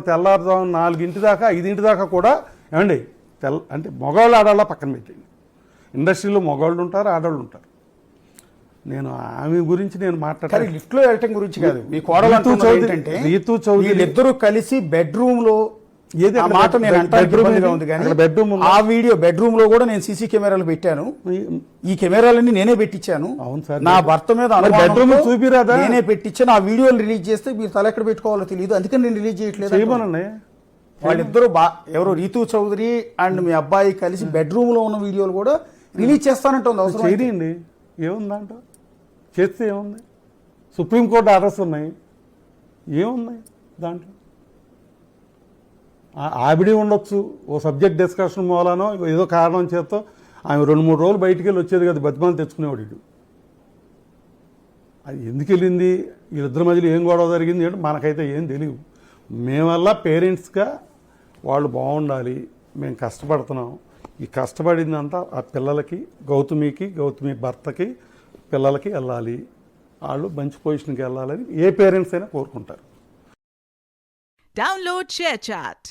తెల్లారుజాము 4 దాకా 5 దాకా కూడా ఏమండి అంటే మగవాళ్ళు ఆడవాళ్ళ పక్కన పెట్టండి. ఇండస్ట్రీలో మగవాళ్ళు ఉంటారు, ఆడవాళ్ళు ఉంటారు. నేను ఆమె గురించి నేను మాట్లాడాను. లిఫ్ట్లో వెళ్ళటం గురించి కాదు, మీ కోడలు ఏంటంటే రీతూ చౌదరి ఇద్దరు కలిసి బెడ్రూమ్ లో మాట నేను ఉంది కానీ ఆ వీడియో బెడ్రూమ్ లో కూడా నేను సీసీ కెమెరాలు పెట్టాను. ఈ కెమెరాలన్నీ నేనే పెట్టించాను. అవును సార్, నా భర్త మీద బెడ్రూమ్ చూపిరాదా, నేనే పెట్టించాను. ఆ వీడియోలు రిలీజ్ చేస్తే మీరు తల ఎక్కడ పెట్టుకోవాలో తెలియదు, అందుకని నేను రిలీజ్ చేయట్లేదు. వాళ్ళిద్దరూ ఎవరు రీతూ చౌదరి అండ్ మీ అబ్బాయి కలిసి బెడ్రూమ్ లో ఉన్న వీడియోలు కూడా రిలీజ్ చేస్తానంటుంది. అవసరం చేయండి, ఏముందంట చేస్తే ఏముంది, సుప్రీంకోర్టు ఆర్డర్స్ ఉన్నాయి, ఏమున్నాయి దాంట్లో. ఆవిడే ఉండొచ్చు, ఓ సబ్జెక్ట్ డిస్కషన్ మూలానో ఏదో కారణం చేతో ఆమె 2-3 రోజులు బయటికి వెళ్ళి వచ్చేది కదా, బతిమాలు తెచ్చుకునేవాడు ఇటు. అది ఎందుకు వెళ్ళింది, వీళ్ళిద్దరి మధ్యలో ఏం గొడవ జరిగింది అంటే మనకైతే ఏం తెలియదు. మేమల్లా పేరెంట్స్గా వాళ్ళు బాగుండాలి, మేము కష్టపడుతున్నాం, ఈ కష్టపడిందంతా ఆ పిల్లలకి, గౌతమి భర్తకి, పిల్లలకి వెళ్ళాలి, వాళ్ళు మంచి పొజిషన్కి వెళ్ళాలని ఏ పేరెంట్స్ అయినా కోరుకుంటారు. Download ShareChat.